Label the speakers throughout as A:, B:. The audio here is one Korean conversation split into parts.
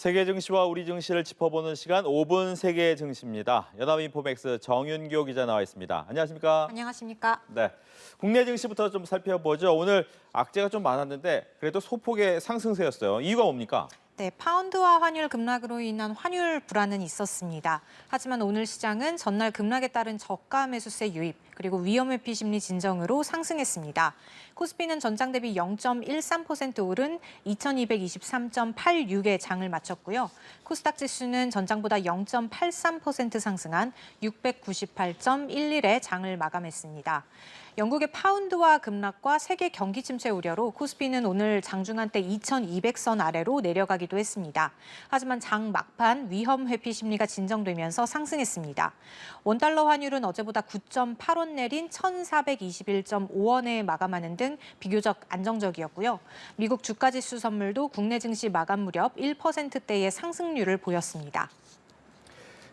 A: 세계 증시와 우리 증시를 짚어보는 시간 5분 세계 증시입니다. 연합인포맥스 정윤교 기자 나와 있습니다. 안녕하십니까?
B: 안녕하십니까?
A: 네, 국내 증시부터 좀 살펴보죠. 오늘 악재가 좀 많았는데 그래도 소폭의 상승세였어요. 이유가 뭡니까?
B: 네, 파운드와 환율 급락으로 인한 환율 불안은 있었습니다. 하지만 오늘 시장은 전날 급락에 따른 저가 매수세 유입, 그리고 위험 회피 심리 진정으로 상승했습니다. 코스피는 전장 대비 0.13% 오른 2223.86의 장을 마쳤고요. 코스닥 지수는 전장보다 0.83% 상승한 698.11의 장을 마감했습니다. 영국의 파운드와 급락과 세계 경기 침체 우려로 코스피는 오늘 장중한때 2200선 아래로 내려가기도 했습니다. 하지만 장 막판 위험 회피 심리가 진정되면서 상승했습니다. 원달러 환율은 어제보다 9.8원 내린 1421.5원에 마감하는 등 비교적 안정적이었고요. 미국 주가지수 선물도 국내 증시 마감 무렵 1%대의 상승률을 보였습니다.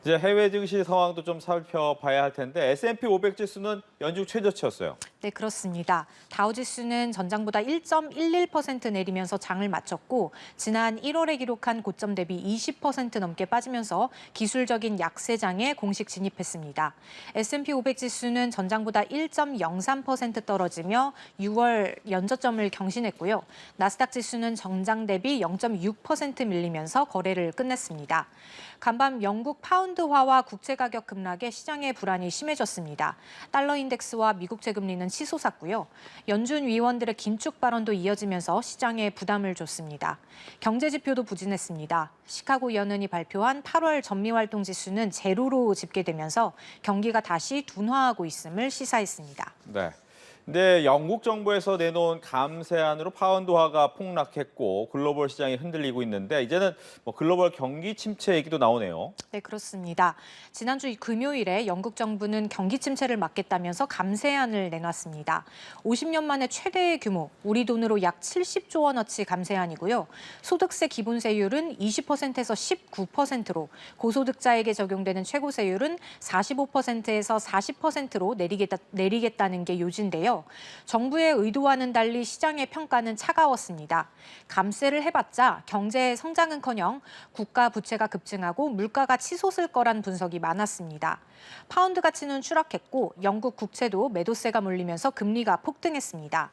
A: 이제 해외 증시 상황도 좀 살펴봐야 할 텐데 S&P 500 지수는 연중 최저치였어요.
B: 네, 그렇습니다. 다우지수는 전장보다 1.11% 내리면서 장을 마쳤고 지난 1월에 기록한 고점 대비 20% 넘게 빠지면서 기술적인 약세장에 공식 진입했습니다. S&P 500 지수는 전장보다 1.03% 떨어지며 6월 연저점을 경신했고요. 나스닥 지수는 전장 대비 0.6% 밀리면서 거래를 끝냈습니다. 간밤 영국 파운드화와 국채 가격 급락에 시장의 불안이 심해졌습니다. 달러 인덱스와 미국채 금리는 치솟았고요. 연준 위원들의 긴축 발언도 이어지면서 시장에 부담을 줬습니다. 경제 지표도 부진했습니다. 시카고 연은이 발표한 8월 전미활동 지수는 제로로 집계되면서 경기가 다시 둔화하고 있음을 시사했습니다.
A: 네. 근데 영국 정부에서 내놓은 감세안으로 파운드화가 폭락했고 글로벌 시장이 흔들리고 있는데 이제는 글로벌 경기 침체 얘기도 나오네요.
B: 네, 그렇습니다. 지난주 금요일에 영국 정부는 경기 침체를 막겠다면서 감세안을 내놨습니다. 50년 만에 최대의 규모, 우리 돈으로 약 70조 원어치 감세안이고요. 소득세 기본세율은 20%에서 19%로, 고소득자에게 적용되는 최고세율은 45%에서 40%로 내리겠다는 게 요지인데요. 정부의 의도와는 달리 시장의 평가는 차가웠습니다. 감세를 해봤자 경제의 성장은커녕 국가 부채가 급증하고 물가가 치솟을 거란 분석이 많았습니다. 파운드 가치는 추락했고 영국 국채도 매도세가 몰리면서 금리가 폭등했습니다.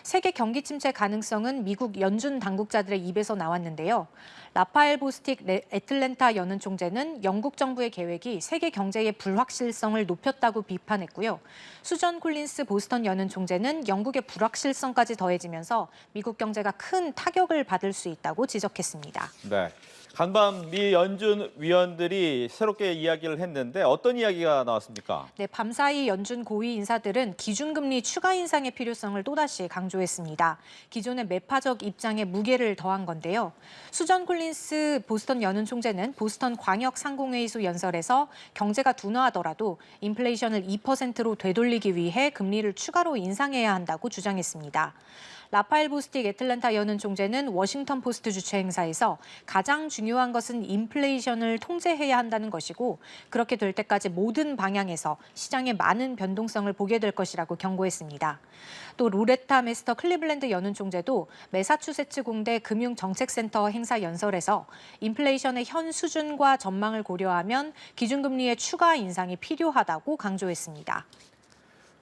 B: 세계 경기 침체 가능성은 미국 연준 당국자들의 입에서 나왔는데요. 라파엘 보스틱 애틀랜타 연은 총재는 영국 정부의 계획이 세계 경제의 불확실성을 높였다고 비판했고요. 수전 콜린스 보스턴 연은 총재는 영국의 불확실성까지 더해지면서 미국 경제가 큰 타격을 받을 수 있다고 지적했습니다.
A: 네. 간밤 미 연준 위원들이 새롭게 이야기를 했는데 어떤 이야기가 나왔습니까?
B: 네, 밤사이 연준 고위 인사들은 기준금리 추가 인상의 필요성을 또다시 강조했습니다. 기존의 매파적 입장에 무게를 더한 건데요. 수전 콜린스 보스턴 연은 총재는 보스턴 광역 상공회의소 연설에서 경제가 둔화하더라도 인플레이션을 2%로 되돌리기 위해 금리를 추가로 인상해야 한다고 주장했습니다. 라파엘 보스틱 애틀랜타 연은 총재는 워싱턴 포스트 주최 행사에서 가장 중요한 것은 인플레이션을 통제해야 한다는 것이고 그렇게 될 때까지 모든 방향에서 시장에 많은 변동성을 보게 될 것이라고 경고했습니다. 또 로레타 메스터 클리블랜드 연은 총재도 매사추세츠 공대 금융정책센터 행사 연설에서 인플레이션의 현 수준과 전망을 고려하면 기준금리의 추가 인상이 필요하다고 강조했습니다.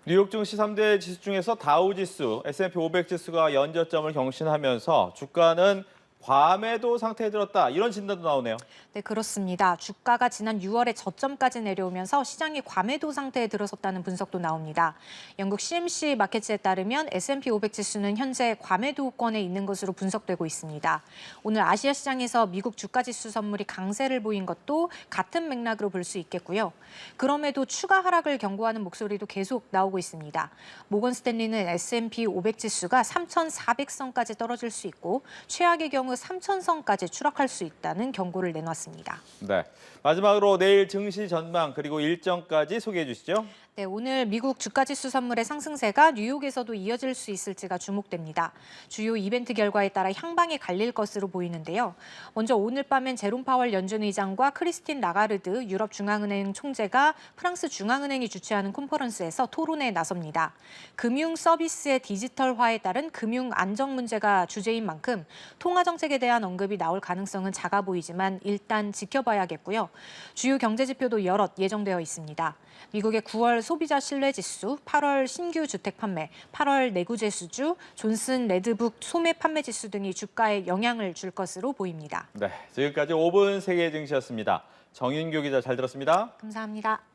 A: 뉴욕 증시 3대 지수 중에서 다우지수, S&P 500 지수가 연저점을 경신하면서 주가는 과매도 상태에 들었다. 이런 진단도 나오네요.
B: 네, 그렇습니다. 주가가 지난 6월에 저점까지 내려오면서 시장이 과매도 상태에 들어섰다는 분석도 나옵니다. 영국 CMC 마켓에 따르면 S&P 500 지수는 현재 과매도권에 있는 것으로 분석되고 있습니다. 오늘 아시아 시장에서 미국 주가 지수 선물이 강세를 보인 것도 같은 맥락으로 볼 수 있겠고요. 그럼에도 추가 하락을 경고하는 목소리도 계속 나오고 있습니다. 모건 스탠리는 S&P 500 지수가 3,400선까지 떨어질 수 있고 최악의 경우 3,000선까지 추락할 수 있다는 경고를 내놨습니다.
A: 네. 마지막으로 내일 증시 전망 그리고 일정까지 소개해 주시죠.
B: 네, 오늘 미국 주가지수 선물의 상승세가 뉴욕에서도 이어질 수 있을지가 주목됩니다. 주요 이벤트 결과에 따라 향방이 갈릴 것으로 보이는데요. 먼저 오늘 밤엔 제롬 파월 연준 의장과 크리스틴 라가르드 유럽 중앙은행 총재가 프랑스 중앙은행이 주최하는 컨퍼런스에서 토론에 나섭니다. 금융 서비스의 디지털화에 따른 금융 안정 문제가 주제인 만큼 통화 정책에 대한 언급이 나올 가능성은 작아 보이지만 일단 지켜봐야겠고요. 주요 경제 지표도 여럿 예정되어 있습니다. 미국의 9월 소비자 신뢰 지수, 8월 신규 주택 판매, 8월 내구 재수주, 존슨 레드북 소매 판매 지수 등이 주가에 영향을 줄 것으로 보입니다.
A: 네, 지금까지 5분 세계 증시였습니다. 정윤교 기자 잘 들었습니다.
B: 감사합니다.